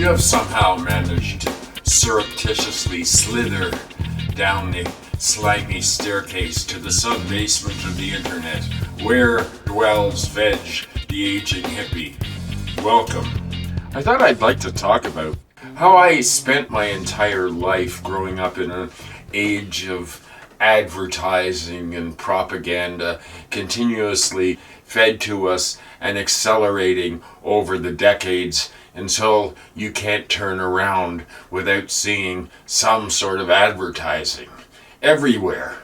You have somehow managed to surreptitiously slither down the slimy staircase to the sub-basement of the internet, where dwells Veg, the aging hippie. Welcome. I thought I'd like to talk about how I spent my entire life growing up in an age of advertising and propaganda continuously fed to us and accelerating over the decades until you can't turn around without seeing some sort of advertising. Everywhere.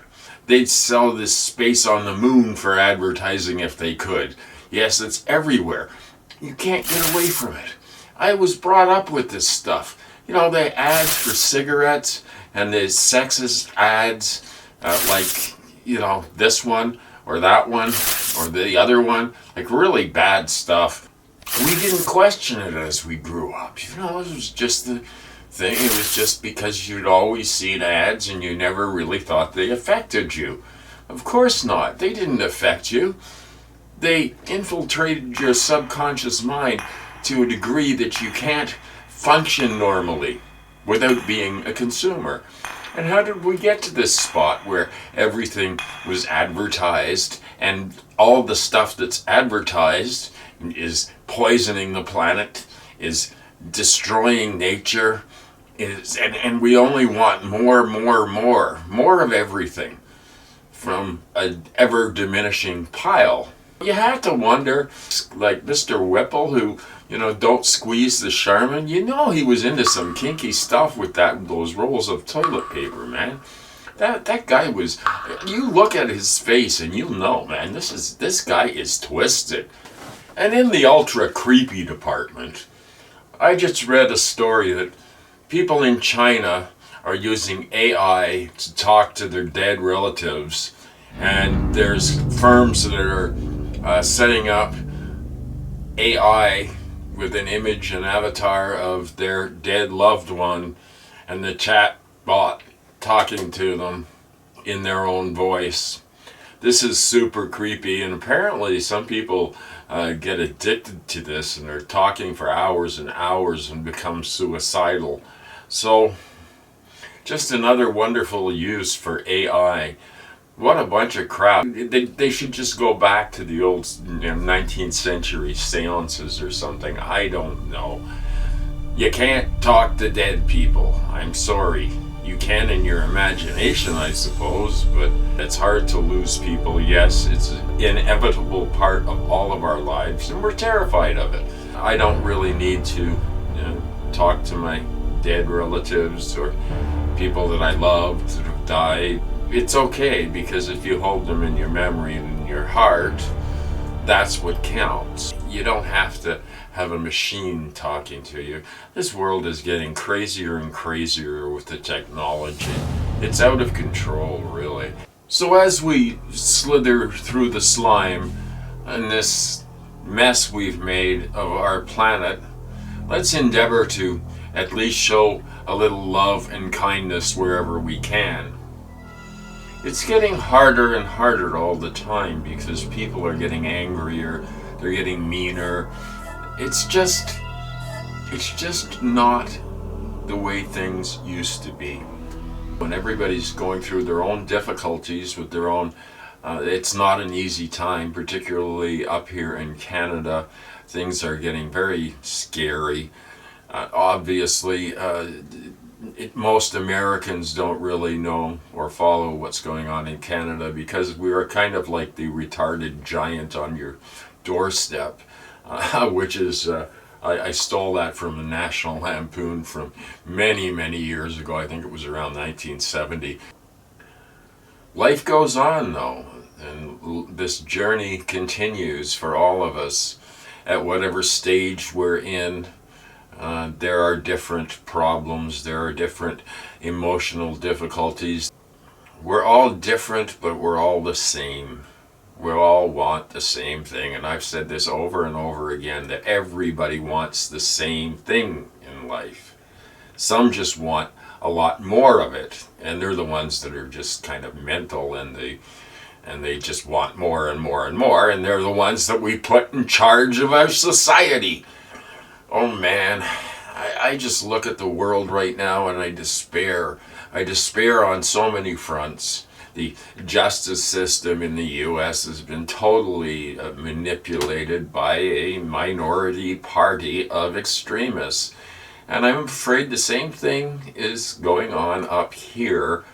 They'd sell this space on the moon for advertising if they could. Yes, it's everywhere. You can't get away from it. I was brought up with this stuff. You know, the ads for cigarettes and the sexist ads, like, you know, this one or that one or the other one, like really bad stuff. We didn't question it as we grew up. You know, it was just the thing. It was just because you'd always seen ads and you never really thought they affected you. Of course not. They didn't affect you. They infiltrated your subconscious mind to a degree that you can't function normally without being a consumer. And how did we get to this spot where everything was advertised and all the stuff that's advertised is poisoning the planet, is destroying nature, and we only want more of everything from an ever diminishing pile. You have to wonder, like Mr. Whipple, who, you know, don't squeeze the Charmin, you know he was into some kinky stuff with those rolls of toilet paper, man. That guy was, you look at his face and you'll know, man, this guy is twisted. And in the ultra creepy department, I just read a story that people in China are using AI to talk to their dead relatives, and there's firms that are setting up AI with an image and avatar of their dead loved one, and the chat bot talking to them in their own voice. This is super creepy, and apparently some people get addicted to this and they're talking for hours and hours and become suicidal. So, just another wonderful use for AI. What a bunch of crap. They should just go back to the old 19th century seances or something. I don't know. You can't talk to dead people. I'm sorry. You can in your imagination, I suppose, but it's hard to lose people. Yes, it's an inevitable part of all of our lives, and we're terrified of it. I don't really need to talk to my dead relatives or people that I loved that have died. It's okay, because if you hold them in your memory and in your heart, that's what counts. You don't have to have a machine talking to you. This world is getting crazier and crazier with the technology. It's out of control, really. So as we slither through the slime and this mess we've made of our planet, let's endeavor to at least show a little love and kindness wherever we can. It's getting harder and harder all the time because people are getting angrier, they're getting meaner. It's just not the way things used to be. When everybody's going through their own difficulties with their own, it's not an easy time, particularly up here in Canada. Things are getting very scary. Obviously, most Americans don't really know or follow what's going on in Canada because we are kind of like the retarded giant on your doorstep, which is, I stole that from the National Lampoon from many years ago. I think it was around 1970. Life goes on though, and this journey continues for all of us at whatever stage we're in. There are different problems, there are different emotional difficulties. We're all different, but we're all the same. We all want the same thing, and I've said this over and over again, that everybody wants the same thing in life. Some just want a lot more of it, and they're the ones that are just kind of mental, and they just want more and more and more, and they're the ones that we put in charge of our society. Oh man, I just look at the world right now and I despair. I despair on so many fronts. The justice system in the U.S. has been totally manipulated by a minority party of extremists. And I'm afraid the same thing is going on up here.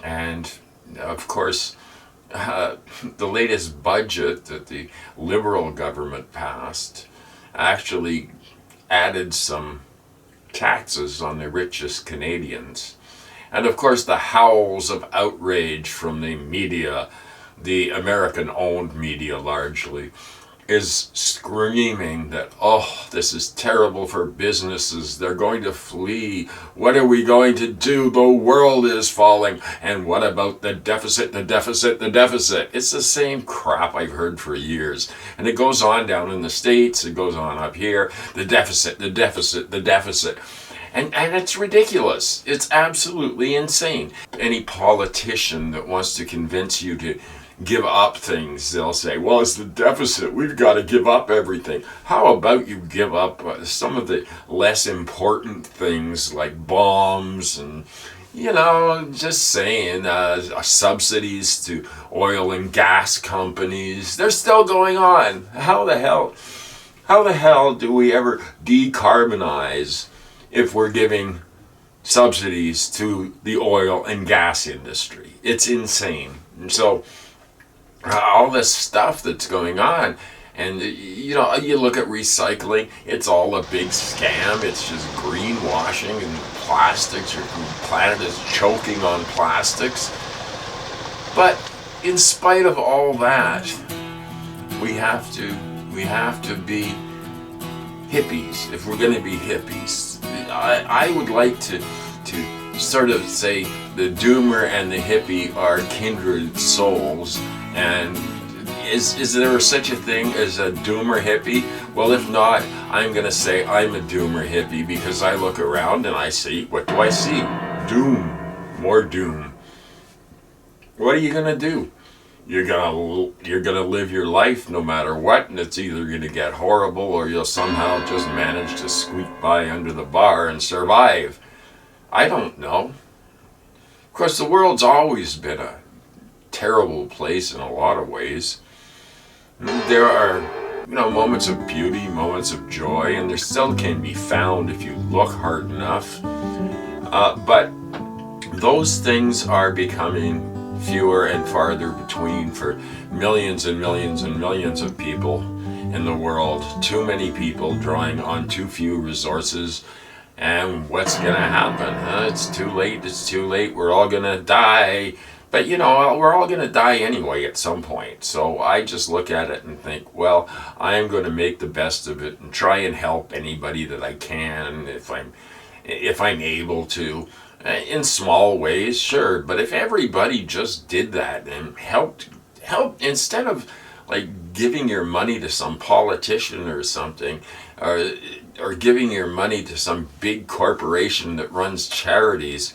And of course, the latest budget that the Liberal government passed actually added some taxes on the richest Canadians. And of course, the howls of outrage from the media, the American-owned media largely, is screaming that, oh, this is terrible for businesses. They're going to flee. What are we going to do? The world is falling. And what about the deficit, the deficit, the deficit? It's the same crap I've heard for years. And it goes on down in the States. It goes on up here. The deficit, the deficit, the deficit. And it's ridiculous. It's absolutely insane. Any politician that wants to convince you to give up things, they'll say, well, it's the deficit. We've got to give up everything. How about you give up some of the less important things like bombs and, just saying, subsidies to oil and gas companies. They're still going on. How the hell do we ever decarbonize if we're giving subsidies to the oil and gas industry? It's insane. And so all this stuff that's going on, and you look at recycling, it's all a big scam. It's just greenwashing and plastics. Your planet is choking on plastics. But in spite of all that, we have to be hippies if we're going to be hippies. I would like to sort of say the doomer and the hippie are kindred souls. And is there such a thing as a doomer hippie? Well, if not, I'm going to say I'm a doomer hippie because I look around and I see, what do I see? Doom. More doom. What are you going to do? You're gonna live your life no matter what, and it's either going to get horrible or you'll somehow just manage to squeak by under the bar and survive. I don't know. Of course, the world's always been a terrible place in a lot of ways. There are, moments of beauty, moments of joy, and there still can be found if you look hard enough. But those things are becoming fewer and farther between for millions and millions and millions of people in the world. Too many people drawing on too few resources. And what's going to happen? It's too late. We're all going to die. But we're all going to die anyway at some point. So I just look at it and think, well, I am going to make the best of it and try and help anybody that I can if I'm able to. In small ways, sure, but if everybody just did that and helped instead of like giving your money to some politician or something, or giving your money to some big corporation that runs charities,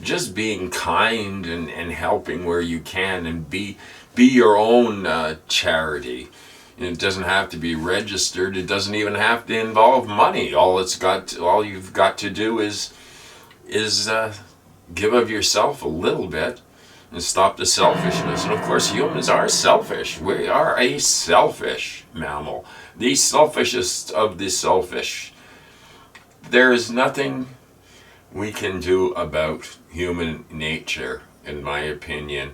just being kind and helping where you can and be your own charity. It doesn't have to be registered. It doesn't even have to involve money. All you've got to do is give of yourself a little bit and stop the selfishness. And of course, humans are selfish. We are a selfish mammal, the selfishest of the selfish. There is nothing we can do about human nature, in my opinion.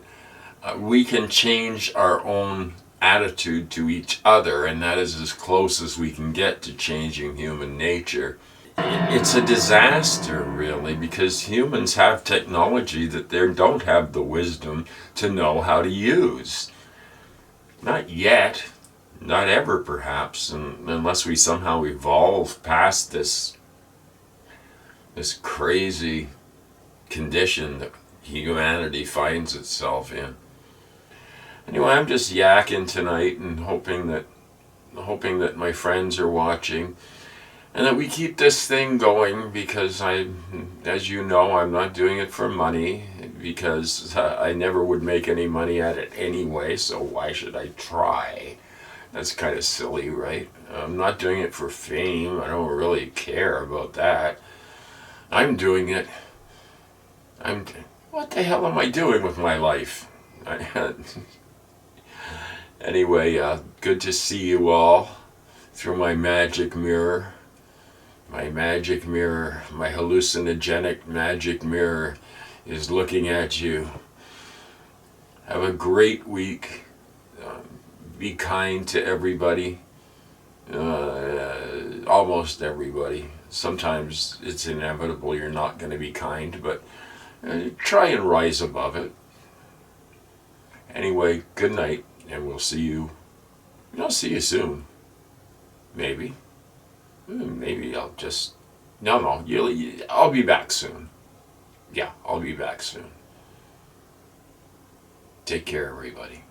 We can change our own attitude to each other, and that is as close as we can get to changing human nature. It's a disaster, really, because humans have technology that they don't have the wisdom to know how to use. Not yet, not ever perhaps, unless we somehow evolve past this crazy condition that humanity finds itself in. Anyway, I'm just yakking tonight and hoping that my friends are watching. And that we keep this thing going because as you know, I'm not doing it for money because I never would make any money at it anyway, so why should I try? That's kind of silly, right? I'm not doing it for fame. I don't really care about that. I'm doing it. What the hell am I doing with my life? Anyway, good to see you all through my magic mirror. My magic mirror, my hallucinogenic magic mirror is looking at you. Have a great week. Be kind to everybody. Almost everybody. Sometimes it's inevitable you're not going to be kind, but try and rise above it. Anyway, good night, and we'll see you. I'll see you soon. Maybe. Maybe I'll just. No, I'll be back soon. Yeah, I'll be back soon. Take care, everybody.